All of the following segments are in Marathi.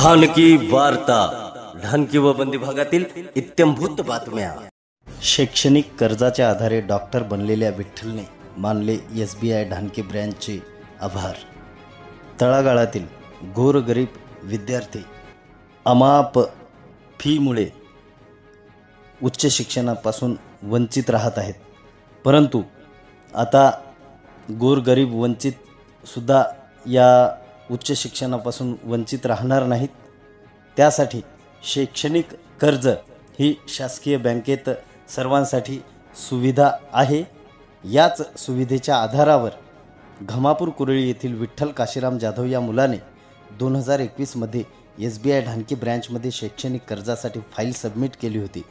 ढानकी वार्ता, ढानकी व बंदी भागातील इत्यंभूत बातम्या। शैक्षणिक कर्जाच्या आधारे डॉक्टर बनलेल्या विठ्ठलने मानले SBI ढानकी ब्रँचचे आभार। तळागाळातील गोरगरीब विद्यार्थी अमाप फीमुळे उच्च शिक्षणापासून वंचित राहत आहेत, परंतु आता गोरगरीब वंचित सुद्धा या उच्च शिक्षणापासून वंचित राहणार नाहीत। त्यासाठी शैक्षणिक कर्ज ही शासकीय बँकेत सर्वांसाठी सुविधा आहे। याच सुविधेच्या आधारावर घमापूर कुरळी येथील विठ्ठल काशीराम जाधव या मुलाने 2021 मध्ये SBI ढानकी ब्रँचमध्ये शैक्षणिक कर्जासाठी फाईल सबमिट केली होती।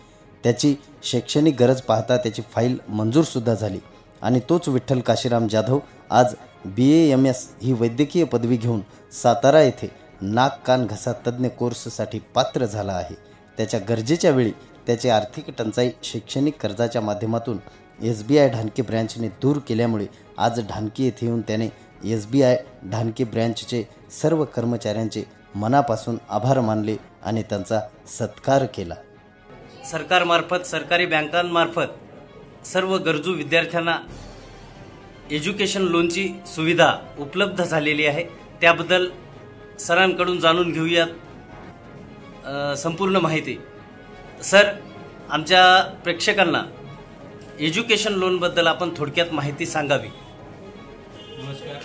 त्याची शैक्षणिक गरज पाहता त्याची फाईल मंजूरसुद्धा झाली आणि तोच विठ्ठल काशीराम जाधव आज BAMS ही वैद्यकीय पदवी घेऊन सातारा येथे नाक कान घसा तज्ञ कोर्ससाठी पात्र झाला आहे। त्याच्या गरजेच्या वेळी त्याची आर्थिक टंचाई शैक्षणिक कर्जाच्या माध्यमातून SBI ढानकी ब्रँचने दूर केल्यामुळे आज ढानकी येथे येऊन त्याने SBI ढानकी ब्रँचचे सर्व कर्मचाऱ्यांचे मनापासून आभार मानले आणि त्यांचा सत्कार केला। सरकारमार्फत सरकारी बँकांमार्फत सर्व गरजू विद्यार्थ्यांना एज्युकेशन लोनची सुविधा उपलब्ध झालेली आहे। त्याबद्दल सरांकडून जाणून घेऊयात संपूर्ण माहिती। सर, आमच्या प्रेक्षकांना एज्युकेशन लोन बद्दल आपण थोडक्यात माहिती सांगावी। नमस्कार।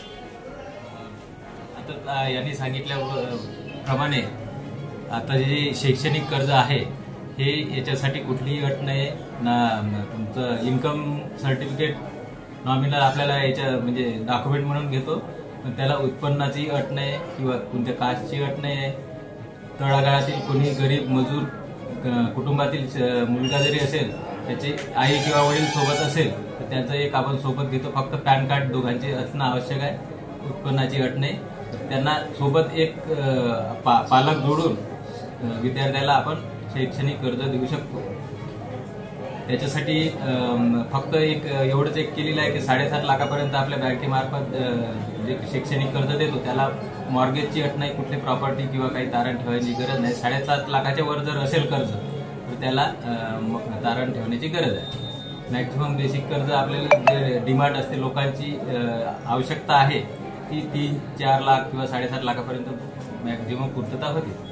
आता यांनी सांगितल्याप्रमाणे आता जे शैक्षणिक कर्ज आहे हे याच्यासाठी कुठलीही अट नाही ना, तुमचं इन्कम सर्टिफिकेट नॉमिनल आपल्याला याच्या म्हणजे डॉक्युमेंट म्हणून घेतो, पण त्याला उत्पन्नाची अट नाही किंवा कोणत्या कास्टची अट नाही आहे। तळागाळातील कोणी गरीब मजूर कुटुंबातील मुलगा जरी असेल, त्याची आई किंवा वडील सोबत असेल तर त्यांचं एक आपण सोबत घेतो, फक्त पॅन कार्ड दोघांचे असणं आवश्यक आहे, उत्पन्नाची अट नाही। त्यांना सोबत एक पालक जोडून विद्यार्थ्याला आपण शैक्षणिक कर्ज देऊ शकतो। त्याच्यासाठी फक्त एवढंच केलेलं आहे की 7.5 लाखापर्यंत आपल्या बँकेमार्फत जे शैक्षणिक कर्ज देतो त्याला मॉर्गेजची अट नाही, कुठली प्रॉपर्टी किंवा काही तारण ठेवायची गरज नाही। 7.5 लाखाच्या वर जर असेल कर्ज तर त्याला तारण ठेवण्याची गरज आहे। मॅक्झिमम बेसिक कर्ज आपल्याला जे डिमांड असते लोकांची आवश्यकता आहे ती 3-4 लाख किंवा 7.5 लाखापर्यंत मॅक्झिमम पूर्तता होते।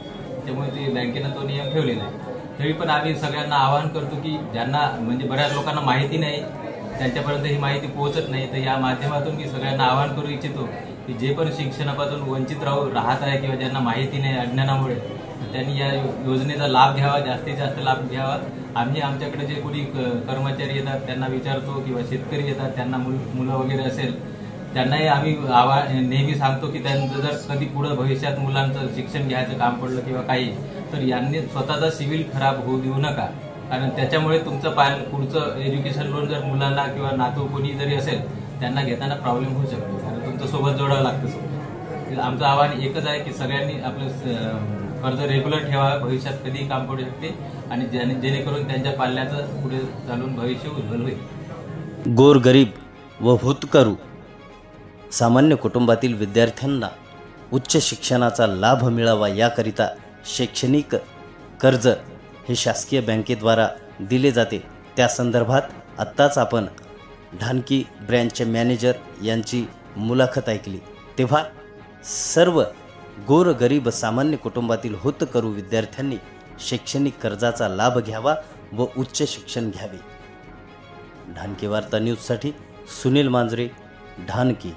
त्यामुळे ते बँकेनं तो नियम ठेवलेला आहे। तरी पण आम्ही सगळ्यांना आवाहन करतो की ज्यांना म्हणजे बऱ्याच लोकांना माहिती नाही, त्यांच्यापर्यंत ही माहिती पोहोचत नाही, तर या माध्यमातून मी सगळ्यांना आवाहन करू इच्छितो की जे पण शिक्षणापासून वंचित राहत आहे किंवा ज्यांना माहिती नाही अज्ञानामुळे, त्यांनी या योजनेचा लाभ घ्यावा, जास्तीत जास्त लाभ घ्यावा। आम्ही आमच्याकडे जे कोणी कर्मचारी येतात त्यांना विचारतो किंवा शेतकरी येतात त्यांना मुलं वगैरे असेल त्यांनाही आम्ही नेहमी सांगतो की त्यांचं जर कधी पुढे भविष्यात मुलांचं शिक्षण घ्यायचं काम पडलं किंवा काही, तर यांनी स्वतःचा सिव्हिल खराब होऊ देऊ नका, कारण त्याच्यामुळे तुमचं पुढचं एज्युकेशन लोन जर मुलांना किंवा नातू कोणी जरी असेल त्यांना घेताना प्रॉब्लेम होऊ शकतो, कारण तुमचं सोबत जोडावं लागतं। आमचं आव्हान एकच आहे की सगळ्यांनी आपलं कर्ज रेग्युलर ठेवावं, भविष्यात कधीही काम पडू शकते आणि जेणेकरून त्यांच्या पाल्याचं पुढे चालून भविष्य उज्ज्वल होईल। गोरगरीब व होतकरू सामान्य कुटुंबातील विद्यार्थ्यांना उच्च शिक्षणाचा लाभ मिळावा याकरिता शैक्षणिक कर्ज हे शासकीय बँकेद्वारा दिले जाते। त्या संदर्भात आत्ताच आपण ढानकी ब्रँचचे मॅनेजर यांची मुलाखत ऐकली, तेव्हा सर्व गोरगरीब सामान्य कुटुंबातील होतकरू विद्यार्थ्यांनी शैक्षणिक कर्जाचा लाभ घ्यावा व उच्च शिक्षण घ्यावे। ढानकी वार्ता न्यूजसाठी सुनील मांजरे, ढानकी।